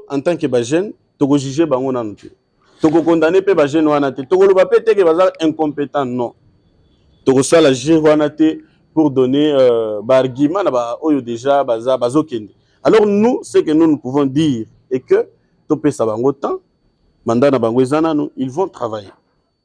En tant que jeune, tu peux juger bango nanu te. Tu peux condamner pe ba jeune wana te. Tu peux pas péter que baza incompétent non. Tu peux ça la juger wana te pour donner ba argument na ba oyo déjà baza bazokende. Alors nous ce que nous pouvons dire est que tu peux ça bango temps mandat na bango ezana nous ils vont travailler.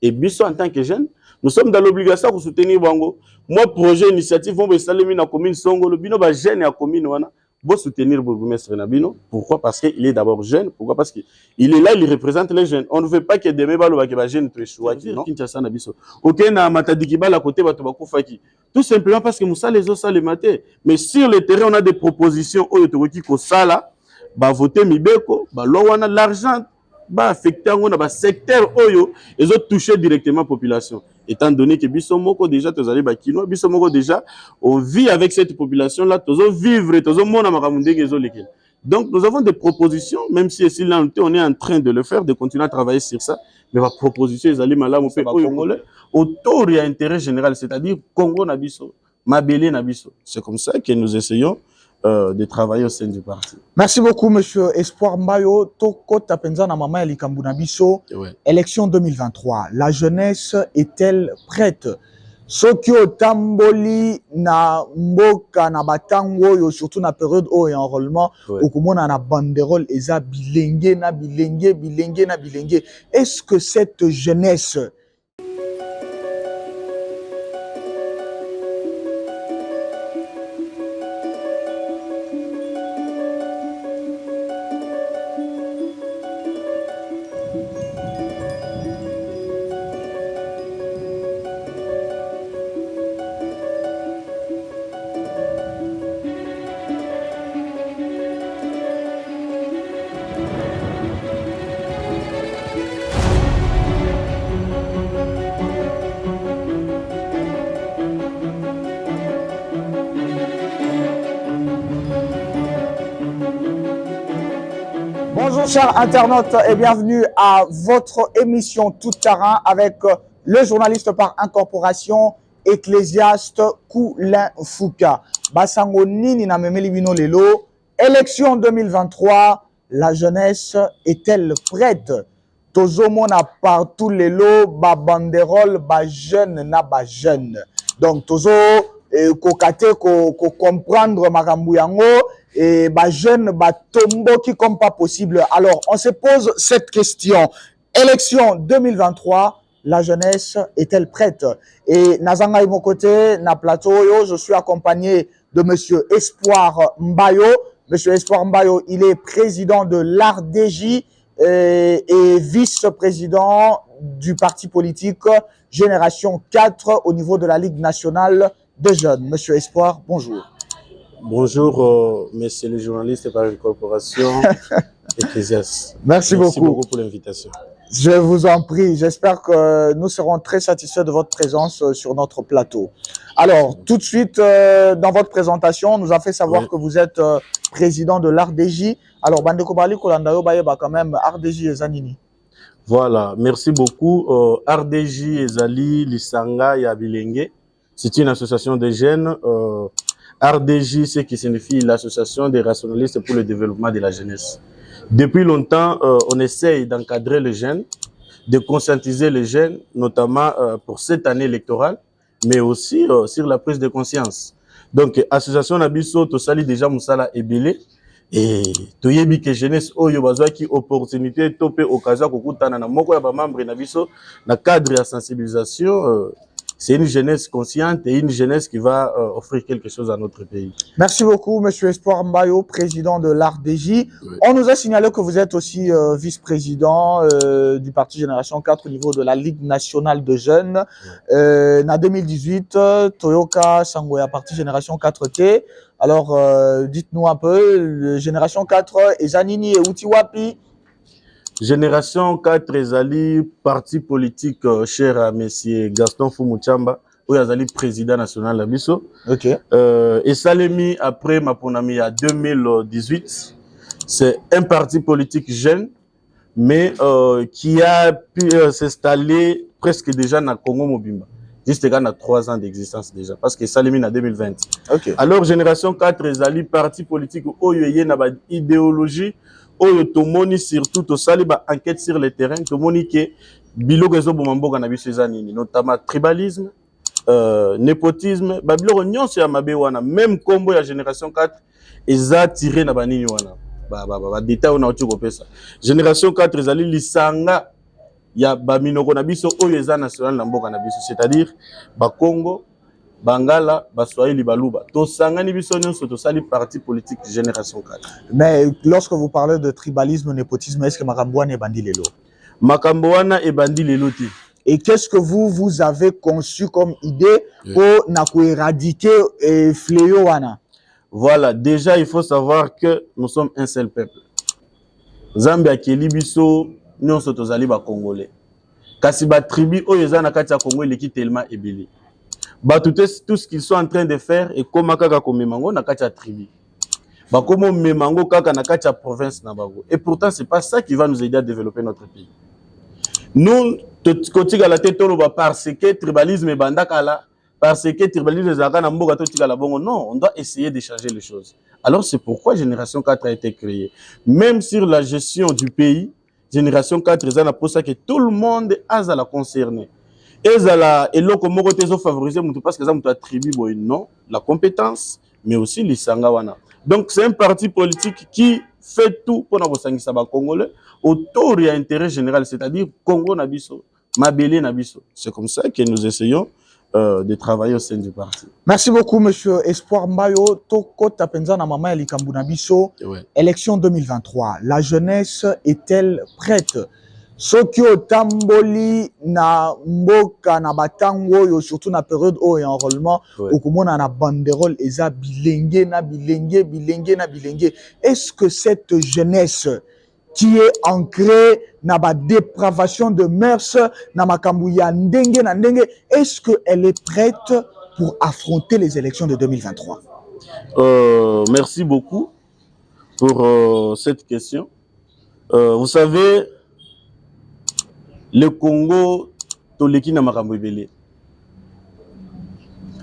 Et biso en tant que jeunes, nous sommes dans l'obligation de soutenir bango. Moi projet initiative vont salemi na commune Songolo bino ba jeune ya commune wana. Bon soutenir Bourgmestre Nabino. Pourquoi? Parce qu'il est d'abord jeune. Pourquoi? Parce qu'il est là, il représente les jeunes. On ne veut pas que demain, les jeunes soient jeunes. Ok, na matadikiba la côté Batobakufaki. Tout simplement parce que Moussa les autres les maté. Mais sur le terrain, on a des propositions. Oyotoki ko sala, ba voter mibeko, ba lowana l'argent, ba affecter on a ba secteur oyo, ils ont touché directement la population. Étant donné que Bissomoko déjà, Bissomoko déjà, on vit avec cette population-là, tous vivre, tous donc nous avons des propositions, même si ici là on est en train de le faire, de continuer à travailler sur ça, mais ma proposition est allée malade autour de l'intérêt général, c'est-à-dire Congo Nabiso, Mabélé Nabiso. C'est comme ça que nous essayons de travailler au sein du parti. Merci beaucoup, monsieur Espoir Mbayo. Toko Tapenza na mama Likambu Nabiso. Élection 2023. La jeunesse est-elle prête? Sokyo Tamboli na mboka na batango yo surtout na période où il y a enrôlement okomona na banderole eza bilenge na bilenge bilenge na bilenge. Est-ce que cette jeunesse Bonjour chers internautes et bienvenue à votre émission Tout Terrain avec le journaliste par incorporation Ecclésiaste Koulin Fouka. Basango Nini na memeli bino lelo. Élection 2023, la jeunesse est-elle prête? Tozomo na partout lelo, ba banderole, ba jeune na ba jeune. Donc tozo kokate ko comprendre makambu yango. Et bah jeune bah tombo qui comme pas possible. Alors on se pose cette question. Élection 2023, la jeunesse est-elle prête? Et Nazanga mon côté, na plateau yo, je suis accompagné de monsieur Espoir Mbayo. Monsieur Espoir Mbayo, il est président de l'ARDJ et vice-président du parti politique Génération 4 au niveau de la Ligue nationale des jeunes. Monsieur Espoir, bonjour. Bonjour, monsieur le journaliste par incorporation Ecclésiaste. Merci beaucoup pour l'invitation. Je vous en prie. J'espère que nous serons très satisfaits de votre présence sur notre plateau. Alors, tout de suite, dans votre présentation, on nous a fait savoir que vous êtes président de l'ARDJ. Alors, Bandeko Bali Kolandayo Bayeba quand même, ARDJ et Zanini. Voilà, merci beaucoup. ARDJ et Zali Lisanga Yabilenge. C'est une association de jeunes. RDJ, ce qui signifie l'Association des rationalistes pour le développement de la jeunesse. Depuis longtemps, on essaye d'encadrer les jeunes, de conscientiser les jeunes, notamment pour cette année électorale, mais aussi sur la prise de conscience. Donc, Association Nabiso, to sali déjà Moussala Ebele, et to yebi que jeunesse oyo bazwa ki opportunité topé occasion kokutana na moko ya ba membre Nabiso na cadre de sensibilisation. C'est une jeunesse consciente et une jeunesse qui va offrir quelque chose à notre pays. Merci beaucoup, monsieur Espoir Mbayo, président de l'ARDJ. Oui. On nous a signalé que vous êtes aussi vice-président du parti Génération 4 au niveau de la Ligue nationale de jeunes. Oui. En 2018, Toyoka Sangoya, parti Génération 4T. Alors, dites-nous un peu, Génération 4 et Zanini et Utiwapi. Génération 4 ezali parti politique cher à monsieur Gaston Fumuchamba, où ezali président national la biso. OK. Et Salemi après ma ponami à 2018, c'est un parti politique jeune mais qui a pu s'installer presque déjà dans Congo Mobimba. Juste quand on a 3 ans d'existence déjà parce que Salemi en 2020. OK. Alors Génération 4 ezali parti politique où il y a une idéologie oyo tomoni surtout tosali ba enquête sur le terrain tomoni ke biloko ezoboma mboka na biso eza nini, notamment tribalisme, népotisme, ba biloko nyonso ya mabe wana, même kombo ya génération 4 eza tiré na banini wana ba détail on a oti kopesa. Génération 4 ezali lisanga ya ba minoko na biso oyo eza national na mboka na biso, c'est-à-dire ba Congo, Bangala, Baswahili, Baluba. Tosangani biso nyonso tosali parti politique génération 4. Mais lorsque vous parlez de tribalisme, népotisme, est-ce que Makambouane est bandi lelo? Makambouane est bandi lelo ti. Et qu'est-ce que vous avez conçu comme idée pour éradiquer fléau wana? Voilà, déjà il faut savoir que nous sommes un seul peuple. Zambia akeli biso nyonso tozali ba Congolais. Kasi ba tribu oyo eza na kati ya Congo eleki tellement ebele. Tout ce qu'ils sont en train de faire et comme kaka komemango na kati ya tribu. Ba komo memango kaka na kati ya province na bango. Et pourtant c'est pas ça qui va nous aider à développer notre pays. Nous kotika la tête toloba parce que tribalisme bandakala, parce que tribalisme ezaka na mboka totika la bongo. Non, on doit essayer de changer les choses. Alors c'est pourquoi Génération 4 a été créée. Même sur la gestion du pays, Génération 4 ezana pour ça que tout le monde a la concerné. Et l'autre moko tezo favoriser mutu parce que ça mutu attribue non, la compétence mais aussi l'isanga wana. Donc c'est un parti politique qui fait tout pour na ba Congolais autour de l'intérêt général, c'est-à-dire Congo na biso, Mabélé na biso. C'est comme ça que nous essayons de travailler au sein du parti. Merci beaucoup, monsieur Espoir Mbayo. Toko Tapenza na mama Likambu na biso. Élection 2023. La jeunesse est-elle prête? Sokyo tamboli na mboka na batango yo, surtout na période où il y a enrôlement, okomona na banderole eza bilenge na bilenge, bilenge na bilenge. Est-ce que cette jeunesse qui est ancrée na ba dépravation de mœurs, na makambu ya ndenge na ndenge, est-ce qu'elle est prête pour affronter les élections de 2023? Merci beaucoup pour cette question. Vous savez, le Congo toleki na makambo ebele.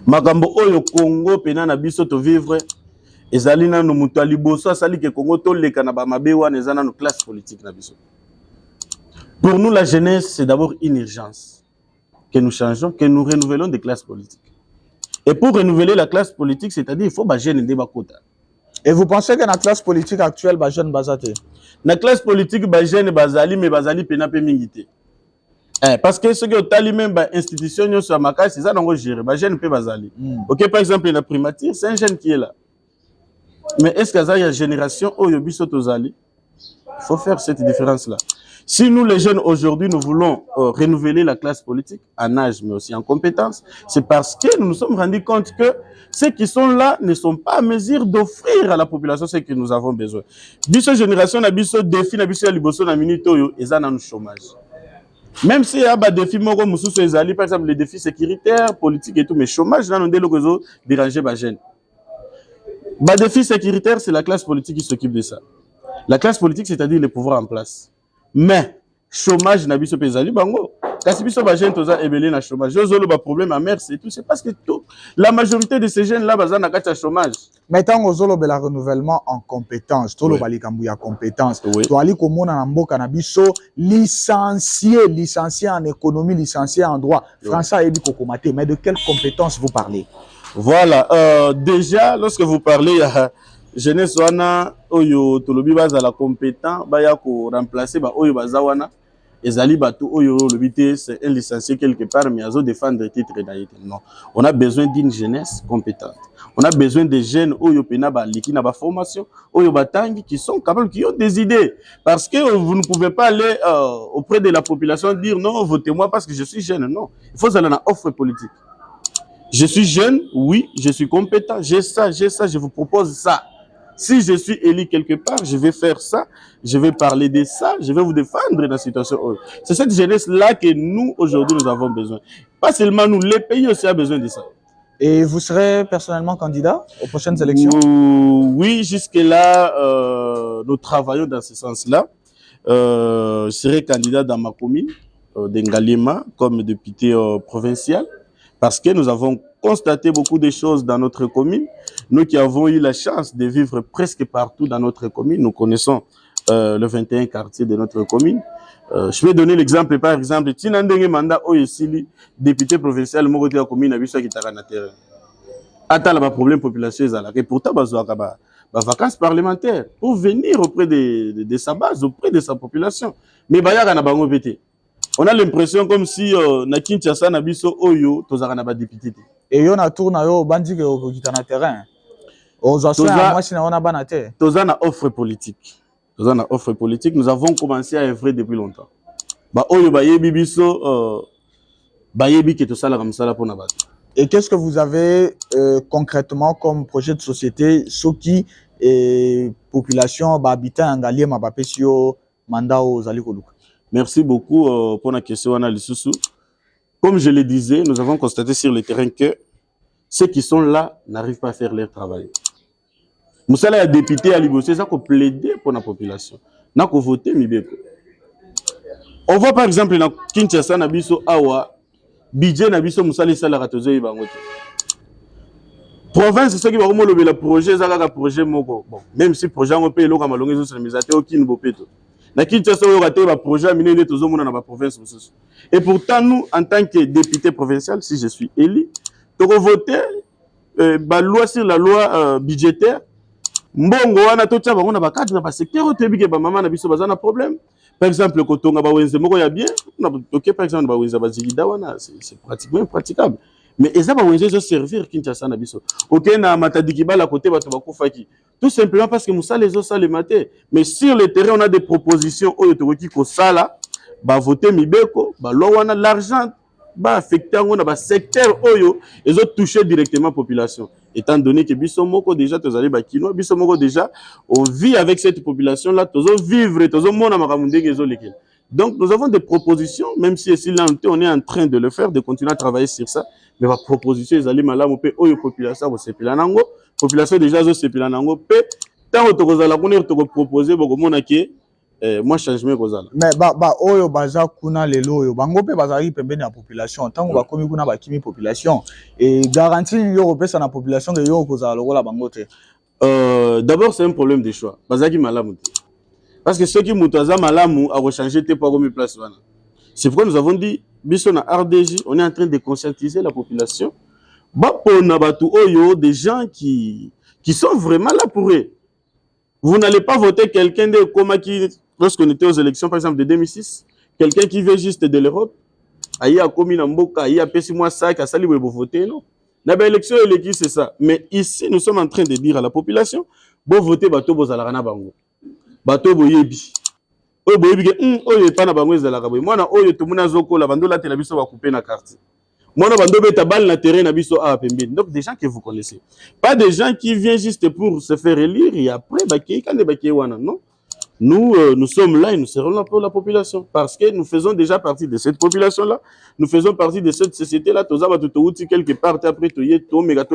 Makambo oyo Congo pena na biso to vivre ezali na no mutu aliboso asali ke Congo toleka na ba mabe wana ezana no classe politique na biso. Pour nous la jeunesse c'est d'abord une urgence que nous changeons, que nous renouvelons des classes politiques. Et pour renouveler la classe politique, c'est-à-dire il faut ba jeune ndeba kota. Et vous pensez que la classe politique actuelle ba jeune bazate? Na classe politique ba jeune bazali mais bazali pena pe mingité. Parce que ce que tu même institution sur ma case, c'est ça qu'on gère. Les jeunes peuvent bazali. Ok, par exemple, la primature, c'est un jeune qui est là. Mais est-ce qu'il y a une génération où il y a il faut faire cette différence-là. Si nous, les jeunes, aujourd'hui, nous voulons renouveler la classe politique en âge, mais aussi en compétences, c'est parce que nous nous sommes rendus compte que ceux qui sont là ne sont pas à mesure d'offrir à la population ce que nous avons besoin. Biso génération, na biso défi, na biso liboso na minute oyo, eza na chômage. Même s'il y a des défis, par exemple les défis sécuritaires, politiques et tout, mais chômage, là, nous devons déranger les jeunes. Les défis sécuritaires, c'est la classe politique qui s'occupe de ça. La classe politique, c'est-à-dire les pouvoirs en place. Mais, chômage, n'a pas de bango. Kasi biso ba jeune toza ebele na chômage. Ozolo ba problème à mère c'est tout, c'est parce que tout la majorité de ces jeunes là baza na kati ya chômage. Maintenant ozolo bela renouvellement en compétences, tolo bali kambu ya compétences. To ali komona na mboka na biso licencié en économie, licencié en droit. Français ebi kokomate, mais de quelles compétences vous parlez? Voilà, déjà lorsque vous parlez jeunesse wana oyo tolobi baza la compétent baya ko remplacer ba oyo baza wana. Ezali batu oyo lobité c'est un licencié quelque part mais azo défendre titre d'ailleurs. Non, on a besoin d'une jeunesse compétente. On a besoin de jeunes oyo pena ba liki na ba formation oyo batangi qui sont capables, qui ont des idées, parce que vous ne pouvez pas aller auprès de la population dire non votez-moi parce que je suis jeune. Non, il faut aller dans offre politique. Je suis jeune, oui, je suis compétent, j'ai ça, je vous propose ça. Si je suis élu quelque part, je vais faire ça, je vais parler de ça, je vais vous défendre dans la situation. C'est cette jeunesse-là que nous, aujourd'hui, nous avons besoin. Pas seulement nous, les pays aussi ont besoin de ça. Et vous serez personnellement candidat aux prochaines élections? Oui, jusque-là, nous travaillons dans ce sens-là. Je serai candidat dans ma commune, d'Ngalema, comme député provincial, parce que nous avons constaté beaucoup de choses dans notre commune. Nous qui avons eu la chance de vivre presque partout dans notre commune, nous connaissons le 21 quartier de notre commune. Je vais donner l'exemple, par exemple, Tinandenge Manda Oyesili, député provincial, Mogote la commune, a vu ça qui t'a na terrain. Attends, le problème population, et pourtant, vacances parlementaires pour venir auprès de sa base, auprès de sa population. Mais on a l'impression comme si na Kinshasa na biso oyo tozaka na ba député. Et yo na tourna yo bandi ke okita na terrain. Toza na offre politique. Toza na offre politique, nous avons commencé à œuvrer depuis longtemps. Ba oyo ba yebi biso ba yebi ke tosala comme ça là pour na bato. Et qu'est-ce que vous avez concrètement comme projet de société, Soki et population, habitant en Galie, Mabapesio, Mandao, Zalikoluka? Merci beaucoup pour la question, Anna Lissousou. Comme je le disais, nous avons constaté sur le terrain que ceux qui sont là n'arrivent pas à faire leur travail. Moussala a député à Libossé, ça qu'on plaider pour la population. N'a qu'on voter, Mibeko. On voit par exemple dans Kinshasa, Nabiso Awa, budget Nabiso Moussala Sala Ratozo Ibangote. Province, c'est ce qui va remonter le projet, Zaka projet Moko. Bon, même si le projet on paye l'eau comme à l'ongé sur les misatés, aucun bopeto. Na Kinshasa, on a un projet à miner les tozo dans la province. Et pourtant, nous, en tant que député provincial, si je suis élu, nous avons voté la loi sur la loi budgétaire. Mbongo wana to tchaba on a ba cadre na ba secteur otebi ke ba mama na biso bazana problème. Par exemple, quand on a ba wenze moko ya bien, OK par exemple ba wenze ba zigida wana c'est pratiquement impraticable. Mais eza ba wenze zo servir Kinshasa na biso. OK na matadiki ba la côté bato ba kufaki. Tout simplement parce que moussa les os le matin. Mais sur le terrain on a des propositions oyo to ki ko sala ba voter mibeko, ba lo wana l'argent ba affecter on a ba secteur oyo et ont touché directement la population. Étant donné que Bissomoko déjà, Bissomoko déjà, on vit avec cette population-là, donc nous avons des propositions, même si on est en train de le faire, de continuer à travailler sur ça, mais ma proposition, ils allaient malade, on peut, population, on s'est population déjà, on s'est tant on proposer, moi changement kozala mais oyo baza kuna lelo oyo bango pe bazali pembeni ya population tango ba komi kuna ba kimi population et garantie yo repesa na population que yo kozala lokola bango te. D'abord c'est un problème de choix bazaki malamu te parce que ceux qui mutaza malamu a rechanger te pas comme place wana. C'est pourquoi nous avons dit biso na RDJ on est en train de conscientiser la population ba pona batu oyo des gens qui sont vraiment là pour eux. Vous n'allez pas voter quelqu'un de Koma qui, lorsqu'on était aux élections, par exemple de 2006, quelqu'un qui vient juste de l'Europe, aïe a commis Namboka, aïe a payé moi ça, a sali vous voter, non? La belle élection, c'est ça. Mais ici, nous sommes en train de dire à la population, bon voter, bateau, vous allez rana bango. Bateau, vous yebi. Oh, boyebi, oh, pas na bango, vous allez raboyer. Moi, na, oh, tout le monde a zoko, la bando, la télévision va couper na carte. Moi, donc des gens que vous connaissez. Pas des gens qui viennent juste pour se faire élire et après, non. Nous sommes là et nous serons là pour la population. Parce que nous faisons déjà partie de cette population-là. Nous faisons partie de cette société-là. Quelque part, après,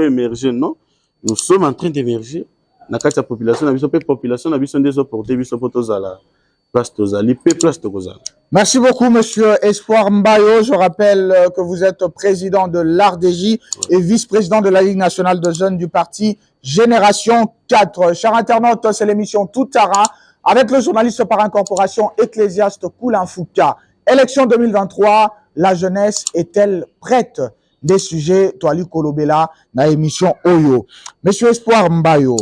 émerger, non. Nous sommes en train d'émerger. La population, la population, des opportunités, merci beaucoup, monsieur Espoir Mbayo. Je rappelle que vous êtes président de l'ARDJ et vice-président de la Ligue nationale de jeunes du parti Génération 4. Chers internautes, c'est l'émission Tout Tara avec le journaliste par incorporation Ecclésiaste Koulin Fouka. Élection 2023, la jeunesse est-elle prête? Des sujets, Toali Kolobela, na émission Oyo. Monsieur Espoir Mbayo,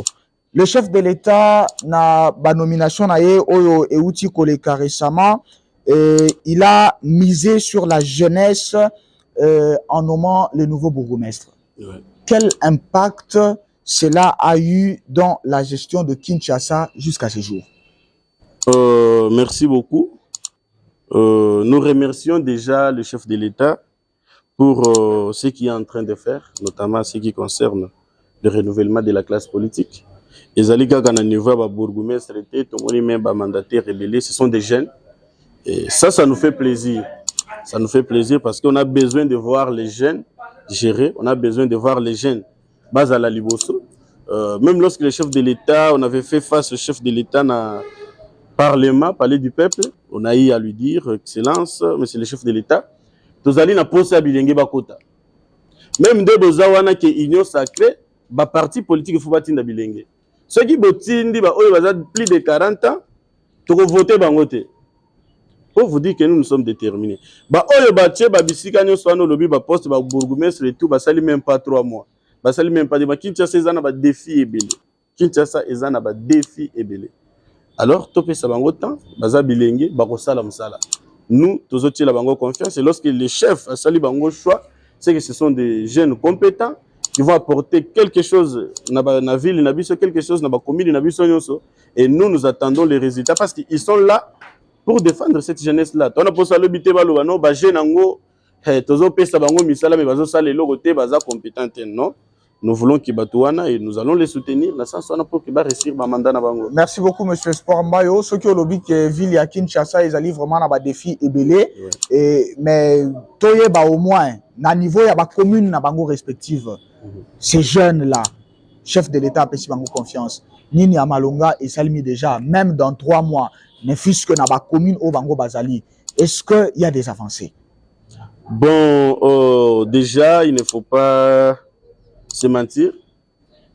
le chef de l'État na ba nomination na ye Oyo Euti Koleka récemment, il a misé sur la jeunesse en nommant le nouveau bourgmestre. Ouais. Quel impact cela a eu dans la gestion de Kinshasa jusqu'à ce jour? Merci beaucoup. Nous remercions déjà le chef de l'État pour ce qu'il est en train de faire, notamment ce qui concerne le renouvellement de la classe politique. Les alliés qui niveau ba bourgmestre était même ba mandataire rebelle, ce sont des jeunes. Et ça nous fait plaisir. Ça nous fait plaisir parce qu'on a besoin de voir les jeunes gérer. On a besoin de voir les jeunes bas à la Liboso. Même lorsque le chef de l'État, on avait fait face au chef de l'État dans le Parlement, Palais du Peuple, on a eu à lui dire, Excellence, Monsieur le chef de l'État, tous allez na posé à Bilenge Bakota. Même de Bozawana qui est union sacrée, ba parti politique il faut battre na Bilenge. Ceux qui botindi ba oyo baza plus de 40 ans, Toko voter bangote. Pour vous dire que nous sommes déterminés. Bah oyo batie ba bisika nyo swano lobi ba poste ba bourgmestre et tout ba sali même pas 3 mois. Ba sali même pas de ba Kinshasa ezana ba défi ebele. Kinshasa ezana ba défi ebele. Alors topé sa bango temps baza bilenge ba ko sala musala. Nous tozotie la bango confiance et lorsque les chefs a sali bango choix, c'est que ce sont des jeunes compétents qui vont apporter quelque chose na ville na biso, quelque chose na ba commune na biso nyonso, et nous attendons les résultats parce qu'ils sont là pour défendre cette jeunesse là. On a posé le bité balo no ba jeune ngo tozo pesa bango misala mais bazo sala eloko te baza compétent non. Nous voulons qu'ils batouana et nous allons les soutenir dans sens pour qu'ils va réussir ma mandat na bango. Merci beaucoup monsieur Espoir Mbayo. Ce qui au lobby que ville ya Kinshasa ils allaient vraiment na ba défi ebelé et mais toye ba au moins na niveau ya ba commune na bango respective. Ces jeunes là, chef de l'État a bango confiance. Nini ya Malonga et Salmi déjà même dans 3 mois, ne fût-ce que na ba commune au bango bazali. Est-ce que il y a des avancées? Bon, déjà il ne faut pas se mentir,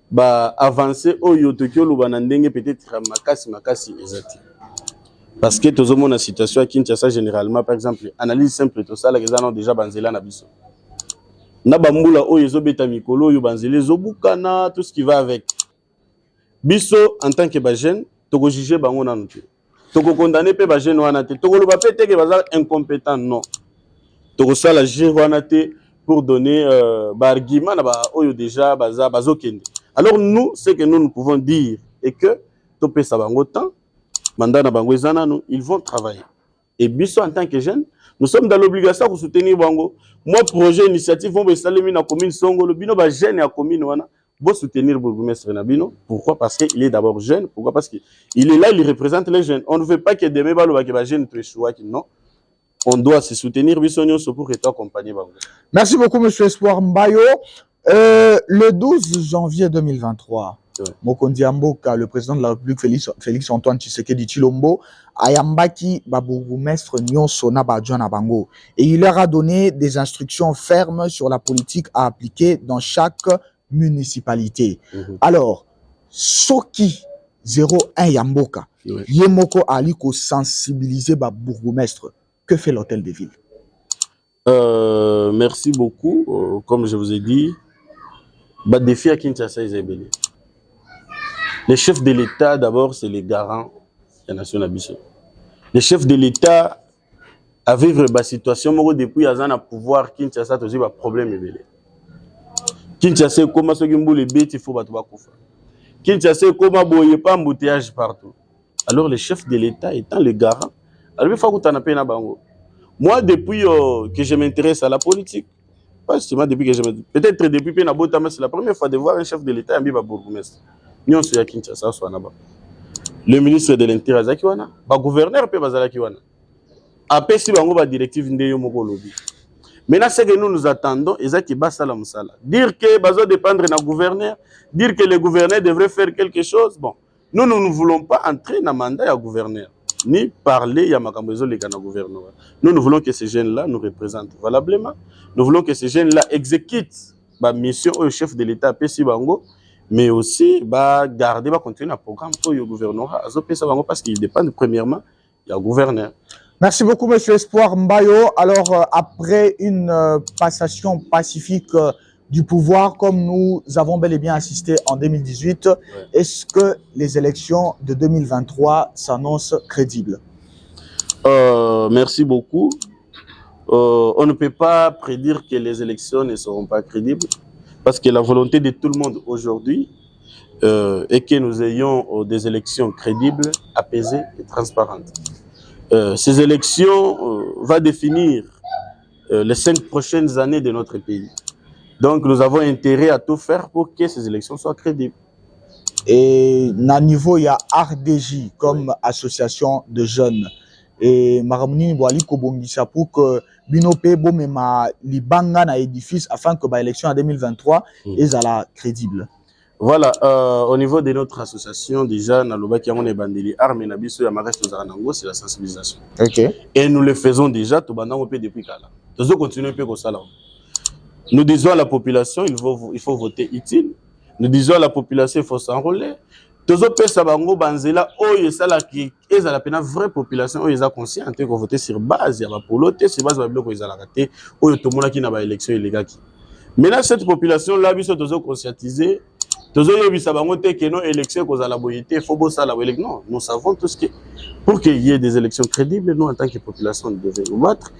bah avancer au yotokyo lubanandenge peut-être makasi ezati. Parce que tout le monde a situation à Kinshasa généralement, par exemple, analyse simple tout ça, les gens ont déjà banzela na biso. Na bambula o yezo beta mikolo yo banzele zobukana tout ce qui va avec. Biso en tant que jeune, toko juger bango na nte. Toko condamner pe ba jeune wana te. Toko lo ba pété que baza incompétent non. Toko sala juger wana te pour donner argument déjà bazokende. Alors nous, ce que nous pouvons dire est que topé sa bango temps, mandat na bango ezana nous, ils vont travailler. Et biso en tant que jeunes, nous sommes dans l'obligation de soutenir bango. Moi projet initiative vont installer na commune Songo, le bino ba jeune ya commune wana, bo soutenir bourgmestre na bino. Pourquoi? Parce qu'il est d'abord jeune. Pourquoi? Parce qu'il est là, il représente les jeunes. On ne veut pas que demain ba lo ba que ba jeune tu échoua non. On doit se soutenir pour être accompagné. Merci beaucoup, M. Espoir Mbayo. Le 12 janvier 2023, ouais. Mokondi Amboka, le président de la République, Félix Antoine Tshisekedi Tshilombo, a yambaki babourgmestre Nyonso na Badjana Bango. Et il leur a donné des instructions fermes sur la politique à appliquer dans chaque municipalité. Alors, Soki 01 Yamboka, ouais. Yemoko Ali ko sensibiliser babourgmestre. Que fait l'hôtel de ville? Merci beaucoup. Comme je vous ai dit, le défi à Kinshasa est ébélé. Les chefs de l'État, d'abord, c'est les garants de la nation Abisso. Les chefs de l'État, à vivre la situation, depuis qu'ils ont le pouvoir, Kinshasa, c'est un problème ébélé. Kinshasa, comment ce que les bêtes, il faut battre Bakoufa. Kinshasa, comment il n'y a pas embouteillage partout. Alors, les chefs de l'État étant les garants, alors, il faut que tu aies un bango. Moi, depuis que je m'intéresse à la politique, pas justement depuis que je m'intéresse, peut-être depuis que c'est la première fois de voir un chef de l'État qui est bourgmestre. Nous sommes Kinshasa, le ministre de l'Intérieur, le gouverneur peut être Kiwana. Après, si on a une directive, maintenant, ce que nous attendons, c'est que Bassala Moussala. Dire que Bazo dépendre du gouverneur, dire que le gouverneur devrait faire quelque chose, bon, nous ne voulons pas entrer dans le mandat du gouverneur. Ni parler à Makamozo les gouvernement. Nous voulons que ces jeunes-là nous représentent valablement. Nous voulons que ces jeunes-là exécutent la mission au chef de l'État Pessi Bango, mais aussi garder, continuer un programme pour le gouvernement parce qu'ils dépendent premièrement du gouverneur. Merci beaucoup, M. Espoir Mbayo. Alors, après une passation pacifique du pouvoir, comme nous avons bel et bien assisté en 2018, ouais. Est-ce que les élections de 2023 s'annoncent crédibles? Merci beaucoup. On ne peut pas prédire que les élections ne seront pas crédibles, parce que la volonté de tout le monde aujourd'hui est que nous ayons des élections crédibles, apaisées et transparentes. Ces élections vont définir les 5 prochaines années de notre pays. Donc, nous avons intérêt à tout faire pour que ces élections soient crédibles. Et à niveau, il y a RDJ comme association de jeunes. Et Maramuni Boali Kobongisa pour que Binope Bomema Libanga na édifice afin que l'élection en 2023 est crédible. Voilà, au niveau de notre association, déjà, c'est la sensibilisation. Okay. Et nous le faisons déjà, depuis Kala. Nous continuons à faire. Nous disons à la population, il faut voter utile. Nous disons à la population, il faut s'enrôler. Tozo pesa bango banzela oyo esala ki ezala pena vraie population oyo eza consciente ko voter sur base ya ba polote sur base ba biloko ezala raté oyo tomonaki na ba élection elegaki. Maintenant cette population là biso tozo conscientiser tozo yebisa bango te que non élection kozala boyete faut bossa la élection. Non, nous savons tous que pour qu'il y ait des élections crédibles, nous en tant que population nous devons nous battre.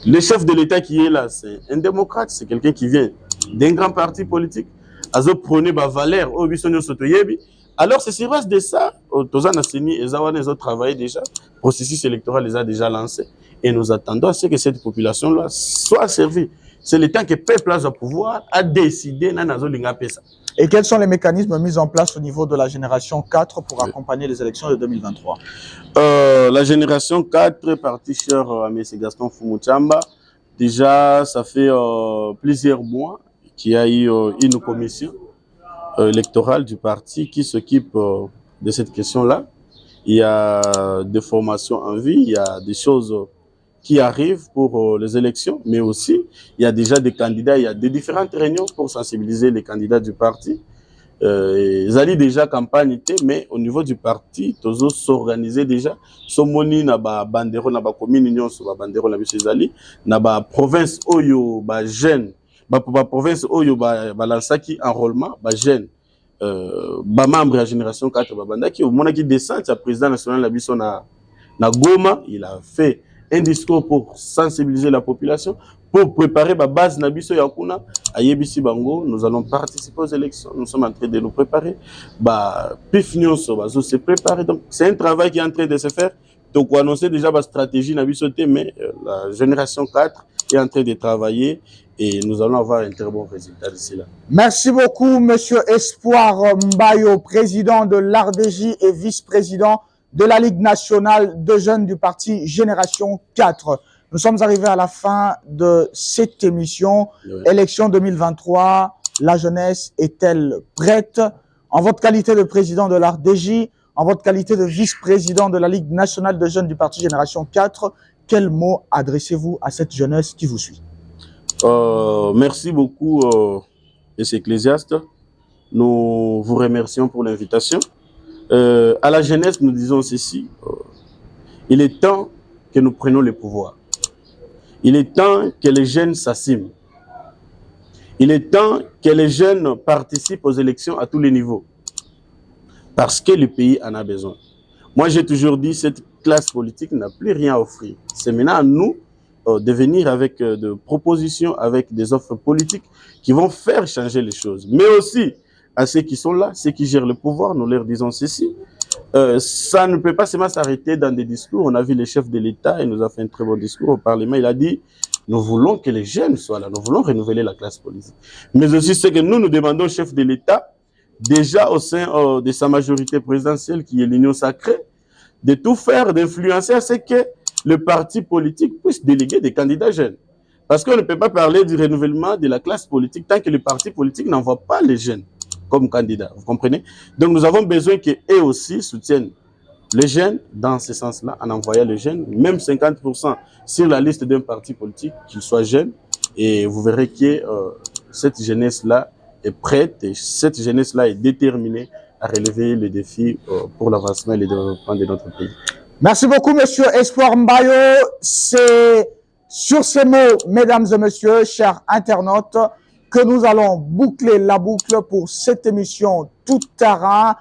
Le chef de l'État qui est là, c'est un démocrate, c'est quelqu'un qui vient d'un grand parti politique. Azo prôné ba valeur au biso nyo soto yebi. Alors, c'est sur base de ça, Tozan Asseni et Zawane, ils ont travaillé déjà, le processus électoral les a déjà lancé, et nous attendons à ce que cette population-là soit servie. C'est le temps que le peuple a pouvoir à décider. Et quels sont les mécanismes mis en place au niveau de la génération 4 pour accompagner les élections de 2023? La génération 4, parti cher à M. Gaston Fumuchamba, déjà, ça fait plusieurs mois qu'il y a eu une commission électorale du parti qui s'occupe de cette question-là. Il y a des formations en vie, il y a des choses qui arrivent pour les élections, mais aussi il y a déjà des candidats, il y a des différentes réunions pour sensibiliser les candidats du parti. Ils allaient déjà campagne, mais au niveau du parti, tous s'organiser déjà. Somoni na ba bandero na ba commune union sur ba bandero na biso ezali na ba province oyo ba jeune ba province oyo ba lansaki enrôlement ba jeune ba membre de la génération 4 ba bandaki au mona qui descend à président national la biso na Goma, il a fait un discours pour sensibiliser la population, pour préparer la base Nabiso Yakuna à Yebisi Bango. Nous allons participer aux élections, nous sommes en train de nous préparer. Pifnion se préparer. Donc, c'est un travail qui est en train de se faire. Donc, on annonce déjà la stratégie Nabiso, mais la génération 4 est en train de travailler et nous allons avoir un très bon résultat d'ici là. Merci beaucoup, Monsieur Espoir Mbayo, président de l'ARDJ et vice-président de la Ligue nationale de jeunes du parti Génération 4. Nous sommes arrivés à la fin de cette émission. Oui. Élection 2023, la jeunesse est-elle prête? En votre qualité de président de l'ARDJ, en votre qualité de vice-président de la Ligue nationale de jeunes du parti Génération 4, quel mot adressez-vous à cette jeunesse qui vous suit? Merci beaucoup, les ecclésiastes. Nous vous remercions pour l'invitation. À la jeunesse, nous disons ceci. Il est temps que nous prenions le pouvoir. Il est temps que les jeunes s'assument. Il est temps que les jeunes participent aux élections à tous les niveaux. Parce que le pays en a besoin. Moi, j'ai toujours dit, cette classe politique n'a plus rien à offrir. C'est maintenant à nous de venir avec des propositions, avec des offres politiques qui vont faire changer les choses. Mais aussi, à ceux qui sont là, ceux qui gèrent le pouvoir, nous leur disons ceci. Ça ne peut pas seulement s'arrêter dans des discours. On a vu le chef de l'État, il nous a fait un très bon discours au Parlement. Il a dit, nous voulons que les jeunes soient là, nous voulons renouveler la classe politique. Mais aussi ce que nous demandons au chef de l'État, déjà au sein de sa majorité présidentielle, qui est l'Union sacrée, de tout faire, d'influencer à ce que le parti politique puisse déléguer des candidats jeunes. Parce qu'on ne peut pas parler du renouvellement de la classe politique tant que le parti politique n'envoie pas les jeunes comme candidats, vous comprenez? Donc nous avons besoin qu'eux aussi soutiennent les jeunes dans ce sens-là, en envoyant les jeunes, même 50% sur la liste d'un parti politique, qu'ils soient jeunes, et vous verrez que cette jeunesse-là est prête, et cette jeunesse-là est déterminée à relever les défis pour l'avancement et le développement de notre pays. Merci beaucoup, Monsieur Espoir Mbayo. C'est sur ces mots, mesdames et messieurs, chers internautes, que nous allons boucler la boucle pour cette émission Tout terrain.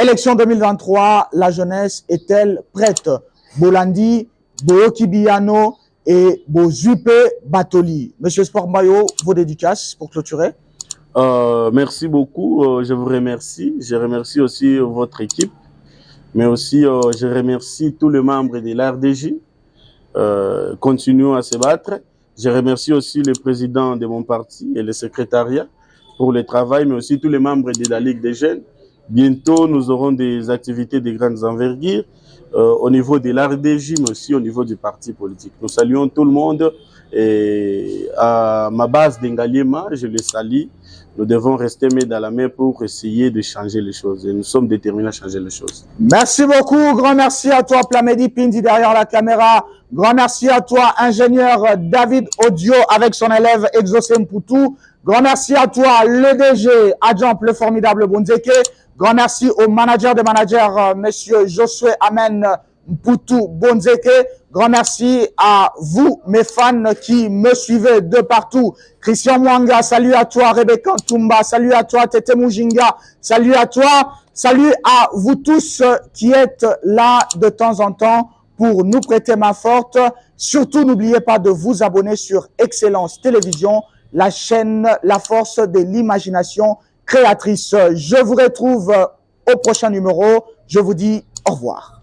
Élection 2023, la jeunesse est-elle prête? Bolandi, Boyoki Biano et Bozupe Batoli. Monsieur Espoir Mbayo, vos dédicaces pour clôturer. Merci beaucoup, je vous remercie. Je remercie aussi votre équipe, mais aussi je remercie tous les membres de l'ARDJ. Continuons à se battre. Je remercie aussi le président de mon parti et le secrétariat pour le travail, mais aussi tous les membres de la Ligue des jeunes. Bientôt, nous aurons des activités de grandes envergures au niveau de l'ARDJ, mais aussi au niveau du parti politique. Nous saluons tout le monde et à ma base d'Engaliema, je le salue. Nous devons rester main dans la main pour essayer de changer les choses. Et nous sommes déterminés à changer les choses. Merci beaucoup. Grand merci à toi, Plamedi Pindi, derrière la caméra. Grand merci à toi, ingénieur David Audio, avec son élève Exocem Poutou. Grand merci à toi, le DG, Adjamp, le formidable Bonzeke. Grand merci au manager de managers, monsieur Josué Amen Mpoutou Bonzeke. Grand merci à vous, mes fans qui me suivez de partout. Christian Mwanga, salut à toi. Rebecca Ntumba, salut à toi. Tete Mujinga, salut à toi. Salut à vous tous qui êtes là de temps en temps pour nous prêter main forte. Surtout, n'oubliez pas de vous abonner sur Excellence Télévision, la chaîne La Force de l'imagination créatrice. Je vous retrouve au prochain numéro. Je vous dis au revoir.